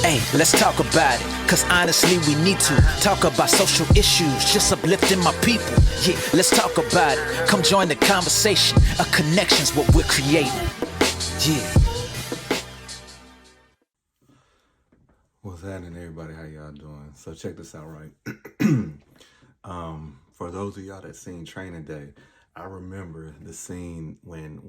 Hey, let's talk about it, cause honestly we need to talk about social issues, just uplifting my people. Yeah, let's talk about it. Come join the conversation. A connection's what we're creating. Yeah. What's happening, everybody? How y'all doing? So check this out, right? For those of y'all that seen Training Day, I remember the scene when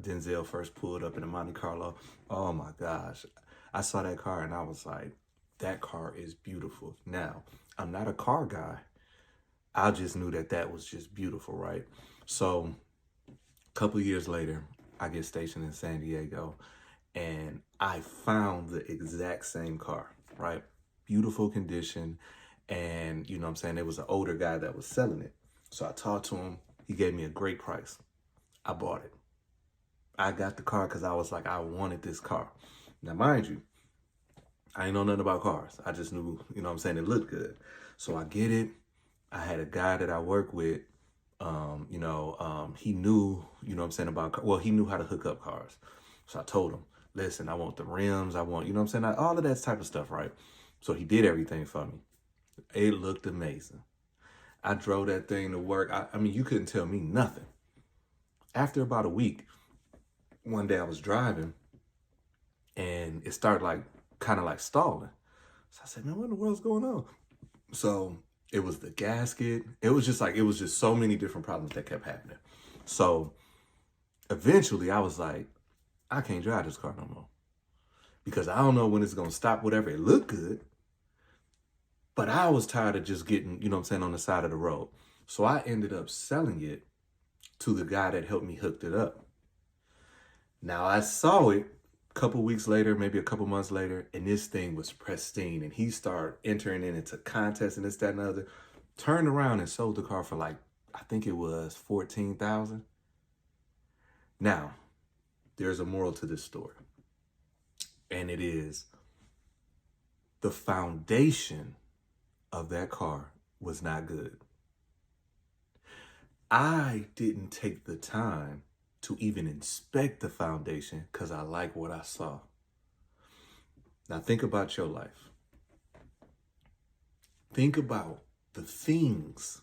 Denzel first pulled up in the Monte Carlo. Oh my gosh, I saw that car and I was like, that car is beautiful. Now, I'm not a car guy. I just knew that that was just beautiful, right? So a couple years later, I get stationed in San Diego and I found the exact same car, right? Beautiful condition. And you know what I'm saying? There was an older guy that was selling it. So I talked to him. He gave me a great price. I bought it. I got the car because I was like, I wanted this car. Now, mind you, I ain't know nothing about cars. I just knew, you know what I'm saying, it looked good. So I get it. I had a guy that I work with, he knew, you know what I'm saying, he knew how to hook up cars. So I told him, listen, I want the rims. I want, you know what I'm saying, all of that type of stuff, right? So he did everything for me. It looked amazing. I drove that thing to work. I mean, you couldn't tell me nothing. After about a week, one day I was driving and it started kind of stalling. So I said, man, what in the world's going on? So it was the gasket. It was just so many different problems that kept happening. So eventually I was like, I can't drive this car no more because I don't know when it's going to stop, whatever. It looked good, but I was tired of just getting, you know what I'm saying, on the side of the road. So I ended up selling it to the guy that helped me hook it up. Now I saw it a couple weeks later, maybe a couple months later, and this thing was pristine. And he started entering it into contests and this, that, and the other. Turned around and sold the car for I think it was $14,000. Now, there's a moral to this story. And it is the foundation of that car was not good. I didn't take the time to even inspect the foundation because I like what I saw. Now think about your life. Think about the things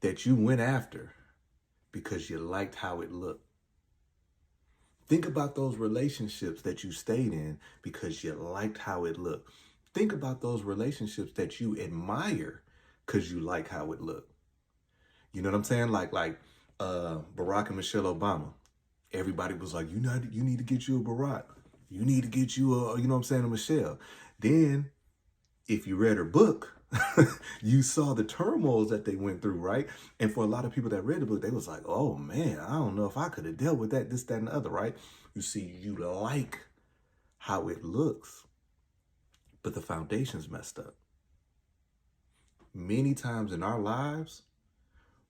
that you went after because you liked how it looked. Think about those relationships that you stayed in because you liked how it looked. Think about those relationships that you admire because you like how it looked. You know what I'm saying? Like Barack and Michelle Obama. Everybody was like, you need to get you a Barack. You need to get you a, you know what I'm saying, a Michelle. Then, if you read her book, you saw the turmoils that they went through, right? And for a lot of people that read the book, they was like, oh man, I don't know if I could have dealt with that, this, that, and the other, right? You see, you like how it looks, but the foundation's messed up. Many times in our lives,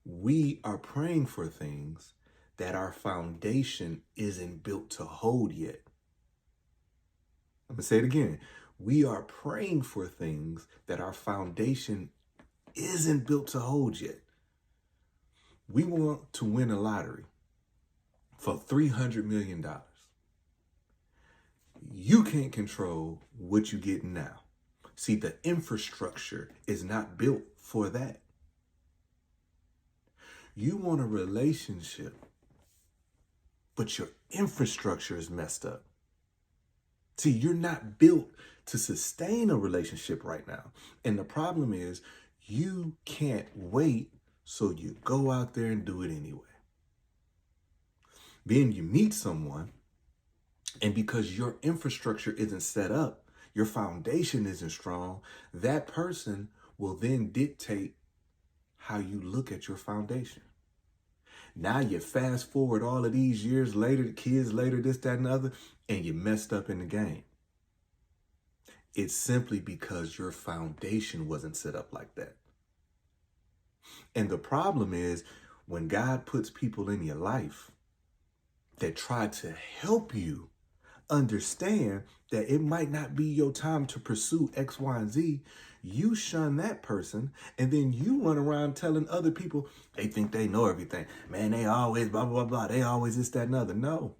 we are praying for things that our foundation isn't built to hold yet. I'm going to say it again. We are praying for things that our foundation isn't built to hold yet. We want to win a lottery for $300 million. You can't control what you get now. See, the infrastructure is not built for that. You want a relationship, but your infrastructure is messed up. See, you're not built to sustain a relationship right now. And the problem is you can't wait, so you go out there and do it anyway. Then you meet someone, and because your infrastructure isn't set up, your foundation isn't strong, that person will then dictate how you look at your foundation. Now you fast forward all of these years later, kids later, this, that, and the other, and you messed up in the game. It's simply because your foundation wasn't set up like that. And the problem is when God puts people in your life that try to help you understand that it might not be your time to pursue X, Y, and Z, you shun that person, and then you run around telling other people they think they know everything. Man, they always blah, blah, blah. They always this, that, and other. No.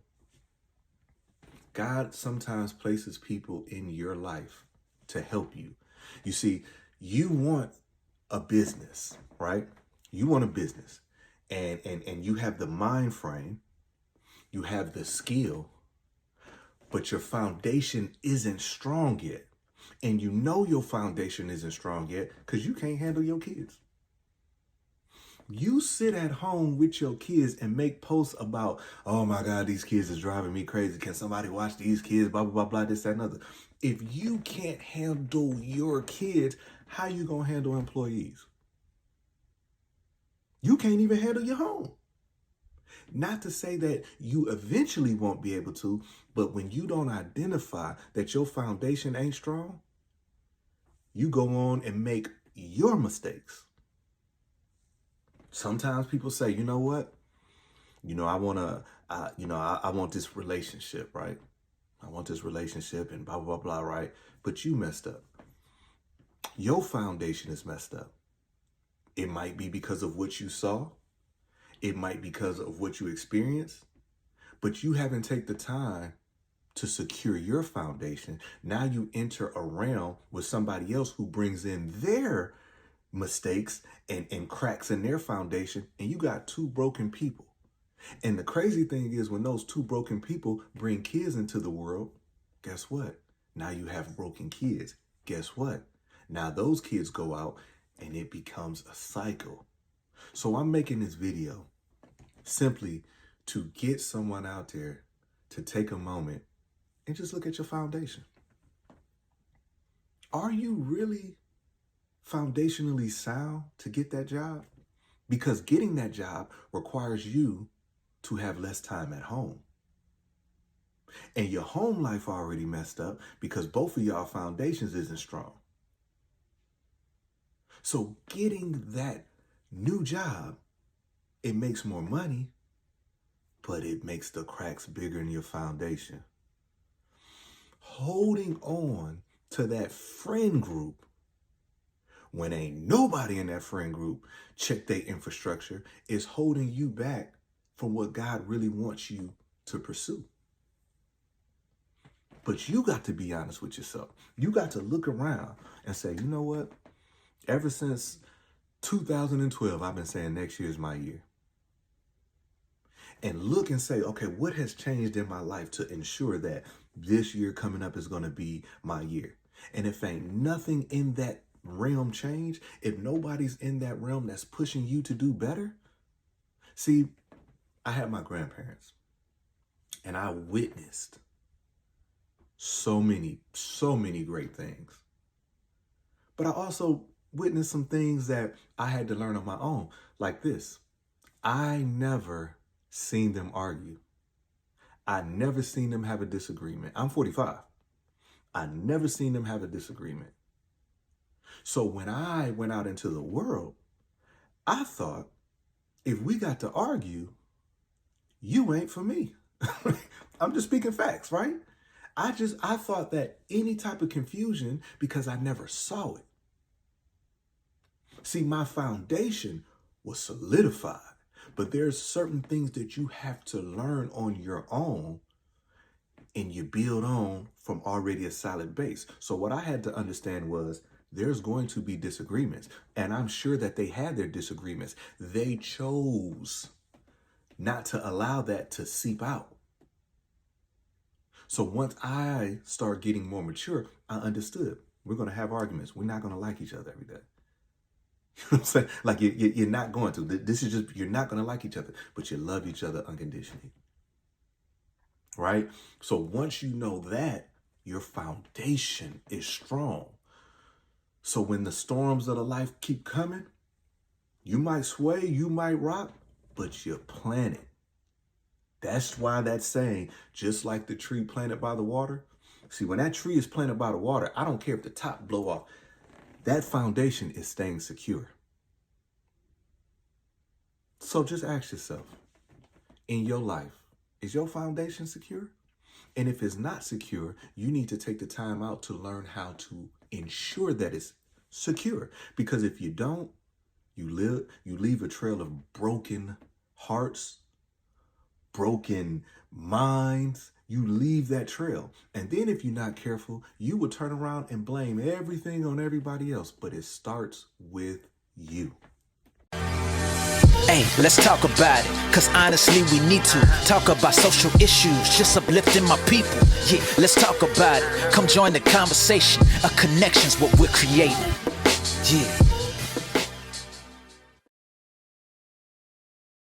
God sometimes places people in your life to help you. You see, you want a business, right? You want a business, and you have the mind frame, you have the skill, but your foundation isn't strong yet. And you know your foundation isn't strong yet because you can't handle your kids. You sit at home with your kids and make posts about, oh my God, these kids is driving me crazy. Can somebody watch these kids? Blah, blah, blah, blah, this, that, and other. If you can't handle your kids, how you gonna handle employees? You can't even handle your home. Not to say that you eventually won't be able to, but when you don't identify that your foundation ain't strong, you go on and make your mistakes. Sometimes people say, you know what? I want this relationship, right? I want this relationship and blah, blah, blah, right? But you messed up. Your foundation is messed up. It might be because of what you saw. It might be because of what you experienced, but you haven't taken the time to secure your foundation. Now you enter a realm with somebody else who brings in their mistakes and cracks in their foundation, and you got two broken people. And the crazy thing is, when those two broken people bring kids into the world, guess what? Now you have broken kids. Guess what? Now those kids go out and it becomes a cycle. So I'm making this video simply to get someone out there to take a moment and just look at your foundation. Are you really foundationally sound to get that job? Because getting that job requires you to have less time at home. And your home life already messed up because both of y'all foundations isn't strong. So getting that new job, it makes more money, but it makes the cracks bigger in your foundation. Holding on to that friend group when ain't nobody in that friend group check their infrastructure is holding you back from what God really wants you to pursue. But you got to be honest with yourself. You got to look around and say, you know what? Ever since 2012, I've been saying next year is my year. And look and say, okay, what has changed in my life to ensure that this year coming up is going to be my year? And if ain't nothing in that realm change, if nobody's in that realm that's pushing you to do better. See, I had my grandparents and I witnessed so many great things. But I also witnessed some things that I had to learn on my own, like this. I never seen them argue. I never seen them have a disagreement. I'm 45. I never seen them have a disagreement. So when I went out into the world, I thought, if we got to argue, you ain't for me. I'm just speaking facts, right? I thought that any type of confusion, because I never saw it. See, my foundation was solidified, but there's certain things that you have to learn on your own, and you build on from already a solid base. So what I had to understand was there's going to be disagreements, and I'm sure that they had their disagreements. They chose not to allow that to seep out. So once I start getting more mature, I understood we're going to have arguments. We're not going to like each other every day. You know what I'm saying? Like you're not going to. This is just, you're not going to like each other, but you love each other unconditionally. Right? So once you know that, your foundation is strong. So when the storms of the life keep coming, you might sway, you might rock, but you're planted. That's why that saying, just like the tree planted by the water. See, when that tree is planted by the water, I don't care if the top blow off. That foundation is staying secure. So just ask yourself, in your life, is your foundation secure? And if it's not secure, you need to take the time out to learn how to ensure that it's secure. Because if you don't, you leave a trail of broken hearts, broken minds, you leave that trail. And then if you're not careful, you will turn around and blame everything on everybody else. But it starts with you. Hey, let's talk about it, cause honestly we need to talk about social issues, just uplifting my people. Yeah, let's talk about it. Come join the conversation. A connection's what we're creating. Yeah.